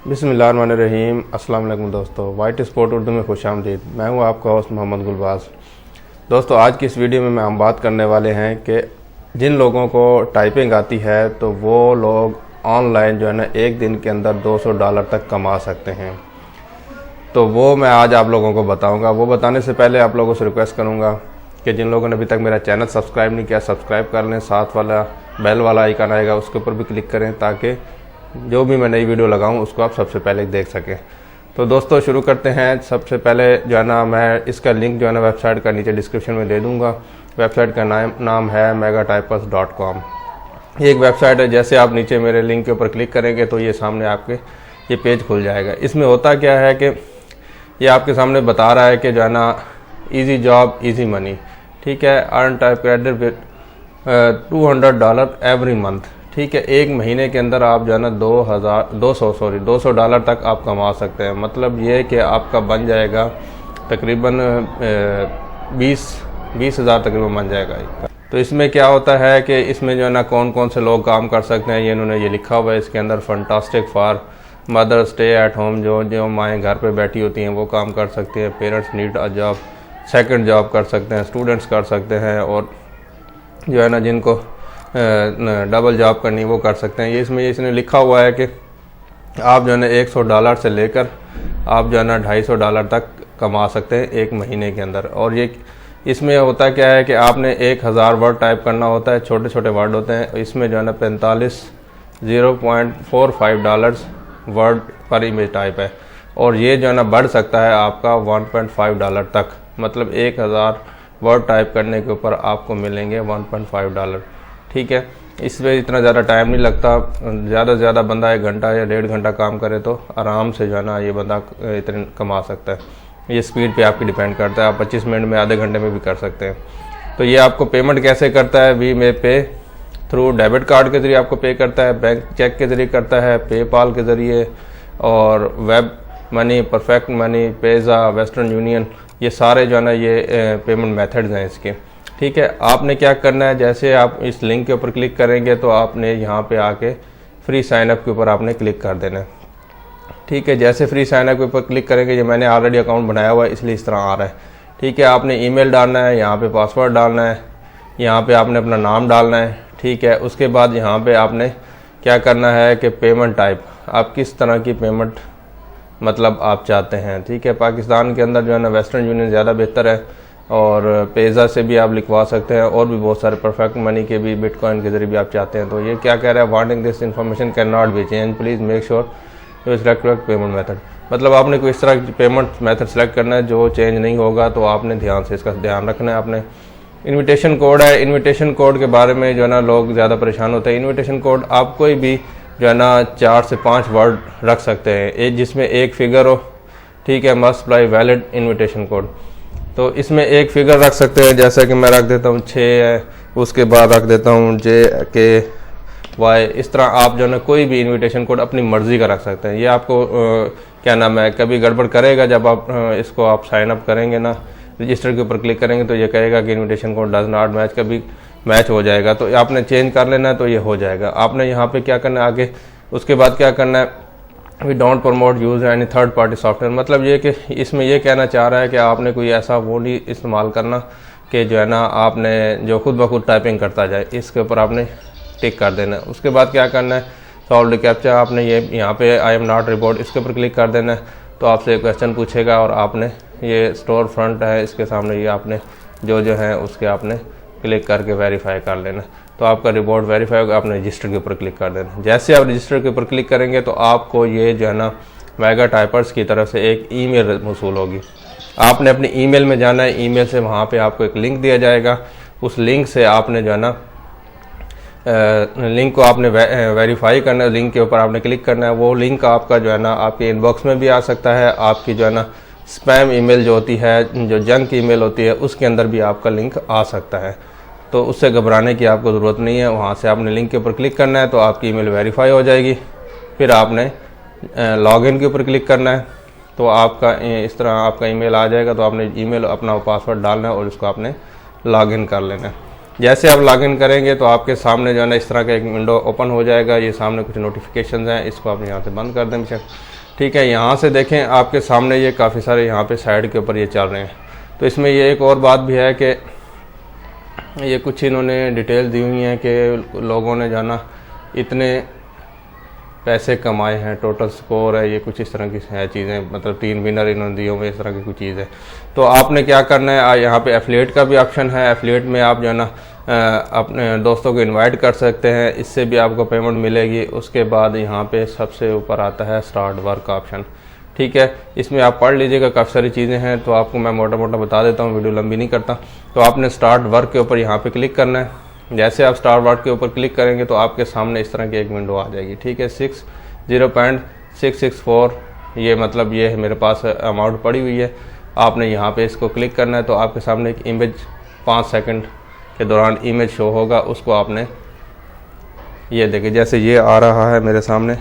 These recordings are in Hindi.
बिस्मिल्लाहिर्रहमानिर्रहीम। अस्सलाम वालेकुम दोस्तों, वाइट स्पॉट उर्दू में खुशामदीद। मैं हूं आपका होस्ट मोहम्मद गुलबाज। दोस्तों, आज की इस वीडियो में हम बात करने वाले हैं कि जिन लोगों को टाइपिंग आती है तो वो लोग ऑनलाइन जो है ना एक दिन के अंदर $200 तक कमा सकते हैं। तो वो मैं आज आप लोगों को बताऊंगा। वो बताने से पहले आप लोगों से रिक्वेस्ट करूंगा कि जिन लोगों ने अभी तक मेरा चैनल सब्सक्राइब नहीं किया, सब्सक्राइब कर लें। साथ वाला बेल वाला आइकन आएगा, उसके ऊपर भी क्लिक करें ताकि जो भी मैं नई वीडियो लगाऊं उसको आप सबसे पहले देख सकें। तो दोस्तों शुरू करते हैं। सबसे पहले जो है ना मैं इसका लिंक जो है ना वेबसाइट का नीचे डिस्क्रिप्शन में दे दूंगा। वेबसाइट का नाम है megatypers.com। ये एक वेबसाइट है। जैसे आप नीचे मेरे लिंक के ऊपर क्लिक करेंगे तो ये सामने आपके ये पेज खुल जाएगा। इसमें होता क्या है कि ये आपके सामने बता रहा है कि जो है ना ईजी जॉब ईजी मनी, ठीक है। Earn type credit with $200 every month, ठीक है। एक महीने के अंदर आप जो है ना $200 तक आप कमा सकते हैं। मतलब ये कि आपका बन जाएगा तकरीबन 20,000 तकरीबन बन जाएगा। तो इसमें क्या होता है कि इसमें जो है ना कौन कौन से लोग काम कर सकते हैं ये इन्होंने ये लिखा हुआ है इसके अंदर। Fantastic for mother stay at home, जो माएँ घर पे बैठी होती हैं वो काम कर सकती हैं। Parents need a job, second job कर सकते हैं। स्टूडेंट्स कर सकते हैं, और जो है ना जिनको डबल जॉब करनी वो कर सकते हैं। ये इसने लिखा हुआ है कि आप जो है ना $100 से लेकर आप जो है ना $250 तक कमा सकते हैं एक महीने के अंदर। और ये इसमें होता क्या है कि आपने 1000 वर्ड टाइप करना होता है, छोटे छोटे वर्ड होते हैं। इसमें जो है ना $0.45 वर्ड पर इमेज टाइप है, और ये जो है ना बढ़ सकता है आपका $1.5 तक। मतलब 1000 वर्ड टाइप करने के ऊपर आपको मिलेंगे $1.5, ठीक है। इसमें इतना ज़्यादा टाइम नहीं लगता। ज़्यादा से ज़्यादा बंदा 1 घंटा या 1.5 घंटा काम करे तो आराम से जो है ना ये बंदा इतने कमा सकता है। ये स्पीड पे आपकी डिपेंड करता है। आप 25 मिनट में, आधे घंटे में भी कर सकते हैं। तो ये आपको पेमेंट कैसे करता है? वी मे पे थ्रू डेबिट कार्ड के ज़रिए आपको पे करता है, बैंक चेक के ज़रिए करता है, पेपाल के ज़रिए, और web money, perfect money, Payza, western union, ये सारे जो है ना ये पेमेंट मेथड्स हैं इसके, ठीक है। आपने क्या करना है, जैसे आप इस लिंक के ऊपर क्लिक करेंगे तो आपने यहाँ पे आके फ्री साइनअप के ऊपर आपने क्लिक कर देना है, ठीक है। जैसे फ्री साइनअप के ऊपर क्लिक करेंगे, ये मैंने ऑलरेडी अकाउंट बनाया हुआ है इसलिए इस तरह आ रहा है, ठीक है। आपने ईमेल डालना है, यहाँ पे पासवर्ड डालना है, यहाँ पे आपने अपना नाम डालना है, ठीक है। उसके बाद यहाँ पे आपने क्या करना है कि पेमेंट टाइप, आप किस तरह की पेमेंट मतलब आप चाहते हैं, ठीक है। पाकिस्तान के अंदर जो है ना वेस्टर्न यूनियन ज़्यादा बेहतर है, और पेज़ा से भी आप लिखवा सकते हैं, और भी बहुत सारे परफेक्ट मनी के भी, बिटकॉइन के जरिए भी आप चाहते हैं। तो ये क्या कह रहा है, wanting this information can not be change, please make sure you select payment method. मतलब आपने कोई इस तरह की पेमेंट मेथड सेलेक्ट करना है जो चेंज नहीं होगा, तो आपने ध्यान से इसका ध्यान रखना है। आपने इन्विटेशन कोड है, इन्विटेशन कोड के बारे में जो है ना लोग ज़्यादा परेशान होते हैं। इन्विटेशन कोड आप कोई भी जो है ना 4 से 5 वर्ड रख सकते हैं, जिसमें एक फिगर हो, ठीक है। Must apply valid invitation code. तो इसमें एक फिगर रख सकते हैं, जैसा कि मैं रख देता हूँ 6 है, उसके बाद रख देता हूँ JKY। इस तरह आप जो है ना कोई भी इन्विटेशन कोड अपनी मर्ज़ी का रख सकते हैं। ये आपको क्या नाम है, कभी गड़बड़ करेगा जब आप इसको आप साइन अप करेंगे ना, रजिस्टर के ऊपर क्लिक करेंगे तो ये कहेगा कि invitation code does not match, कभी मैच हो जाएगा तो आपने चेंज कर लेना है, तो ये हो जाएगा। आपने यहाँ पे क्या करना है आगे, उसके बाद क्या करना है, we don't promote use any third party software. मतलब ये कि इसमें ये कहना चाह रहा है कि आपने कोई ऐसा वो नहीं इस्तेमाल करना कि जो है ना आपने जो खुद ब खुद टाइपिंग करता जाए। इसके ऊपर आपने टिक कर देना है। उसके बाद क्या करना है, सॉल्व कैप्चा, आपने ये यहाँ पे आई एम नॉट रिपोर्ट, इसके ऊपर क्लिक कर देना है। तो आपसे क्वेश्चन पूछेगा, और आपने ये स्टोर फ्रंट है इसके सामने, ये आपने जो है उसके आपने क्लिक करके वेरीफाई कर लेना। तो आपका रिपोर्ट वेरीफाई होगा, आपने रजिस्टर के ऊपर क्लिक कर देना। जैसे आप रजिस्टर के ऊपर क्लिक करेंगे तो आपको ये जो है ना मेगा टाइपर्स की तरफ से एक ईमेल मौसूल होगी। आपने अपनी ईमेल में जाना है, ईमेल से वहाँ पे आपको एक लिंक दिया जाएगा। उस लिंक से आपने जो है ना लिंक को आपने वेरीफाई करना है, लिंक के ऊपर आपने क्लिक करना है। वो लिंक आपका जो है ना आपके इनबॉक्स में भी आ सकता है, आपकी जो है ना स्पैम ईमेल जो होती है, जो जंक ईमेल होती है, उसके अंदर भी आपका लिंक आ सकता है। तो उससे घबराने की आपको ज़रूरत नहीं है। वहाँ से आपने लिंक के ऊपर क्लिक करना है तो आपकी ईमेल वेरीफाई हो जाएगी। फिर आपने लॉगिन के ऊपर क्लिक करना है, तो आपका इस तरह आपका ईमेल आ जाएगा। तो आपने ईमेल अपना पासवर्ड डालना है और उसको आपने लॉगिन कर लेना है। जैसे आप लॉगिन करेंगे तो आपके सामने जो है ना इस तरह का एक विंडो ओपन हो जाएगा। ये सामने कुछ नोटिफिकेशन हैं, इसको आप यहाँ से बंद कर दें। ठीक है, यहाँ से देखें आपके सामने ये काफ़ी सारे यहाँ पे साइड के ऊपर ये चल रहे हैं। तो इसमें ये एक और बात भी है कि ये कुछ इन्होंने डिटेल दी हुई हैं कि लोगों ने जाना इतने पैसे कमाए हैं, टोटल स्कोर है, ये कुछ इस तरह की है चीज़ें, मतलब 3 विनर इन्होंने दिए हुए, इस तरह की कुछ चीज़ है। तो आपने क्या करना है, यहाँ पे एफिलिएट का भी ऑप्शन है। एफिलिएट में आप जो है ना अपने दोस्तों को इनवाइट कर सकते हैं, इससे भी आपको पेमेंट मिलेगी। उसके बाद यहाँ पे सबसे ऊपर आता है स्टार्ट वर्क का ऑप्शन। ठीक है, इसमें आप पढ़ लीजिएगा, काफ़ी सारी चीज़ें हैं, तो आपको मैं मोटा मोटा बता देता हूँ, वीडियो लंबी नहीं करता। तो आपने स्टार्ट वर्क के ऊपर यहाँ पे क्लिक करना है। जैसे आप स्टार्ट वर्क के ऊपर क्लिक करेंगे तो आपके सामने इस तरह की एक विंडो आ जाएगी। ठीक है, 60.664 ये मतलब ये है मेरे पास अमाउंट पड़ी हुई है। आपने यहाँ पे इसको क्लिक करना है तो आपके सामने एक इमेज 5 सेकंड के दौरान इमेज शो होगा, उसको आपने ये देखिए जैसे ये आ रहा है मेरे सामने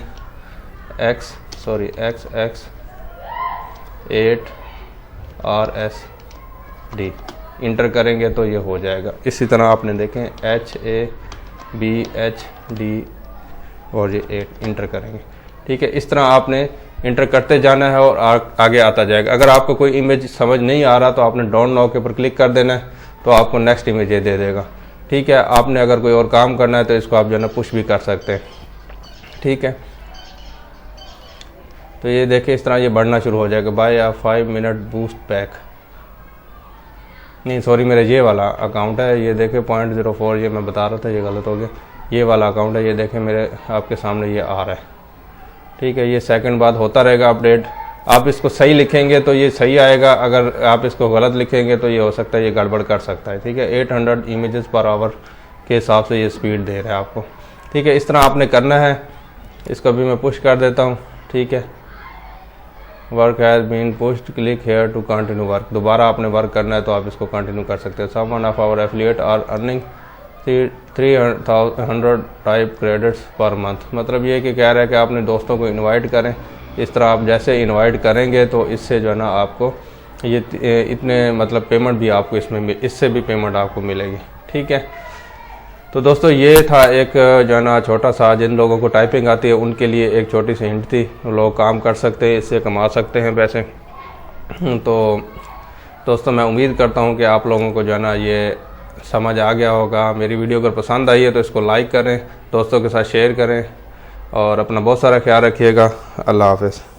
XX8RSD इंटर करेंगे तो ये हो जाएगा। इसी तरह आपने देखें HABHD और ये 8 इंटर करेंगे। ठीक है, इस तरह आपने इंटर करते जाना है और आगे आता जाएगा। अगर आपको कोई इमेज समझ नहीं आ रहा तो आपने डोंट नो के ऊपर क्लिक कर देना है, तो आपको नेक्स्ट इमेज ये दे देगा। ठीक है, आपने अगर कोई और काम करना है तो इसको आप जो है ना पुश भी कर सकते हैं। ठीक है, तो ये देखिए इस तरह ये बढ़ना शुरू हो जाएगा। बाय या 5 मिनट बूस्ट पैक, नहीं सॉरी मेरा ये वाला अकाउंट है, ये देखे 0.04 ये मैं बता रहा था, ये गलत हो गया। ये वाला अकाउंट है, ये देखें मेरे आपके सामने ये आ रहा है। ठीक है, ये सेकंड बाद होता रहेगा अपडेट। आप इसको सही लिखेंगे तो ये सही आएगा, अगर आप इसको गलत लिखेंगे तो ये हो सकता है ये गड़बड़ कर सकता है। ठीक है, 800 इमेजेस पर आवर के हिसाब से ये स्पीड दे रहा है आपको। ठीक है, इस तरह आपने करना है। इसको भी मैं पुश कर देता हूँ। ठीक है, work has been pushed, click here to continue work. दोबारा आपने वर्क करना है तो आप इसको कंटिन्यू कर सकते हैं। Some one of our affiliate are earning 300 type credits per month. मतलब ये कि कह रहा है कि आपने दोस्तों को इनवाइट करें। इस तरह आप जैसे इनवाइट करेंगे तो इससे जो है ना आपको ये इतने मतलब पेमेंट भी आपको इससे भी पेमेंट आपको मिलेगी। ठीक है, तो दोस्तों ये था एक जो है ना छोटा सा, जिन लोगों को टाइपिंग आती है उनके लिए एक छोटी सी हिंट थी। लोग काम कर सकते हैं, इससे कमा सकते हैं पैसे। तो दोस्तों मैं उम्मीद करता हूँ कि आप लोगों को जो है ना ये समझ आ गया होगा। मेरी वीडियो अगर पसंद आई है तो इसको लाइक करें, दोस्तों के साथ शेयर करें और अपना बहुत सारा ख्याल रखिएगा। अल्लाह हाफ़िज़।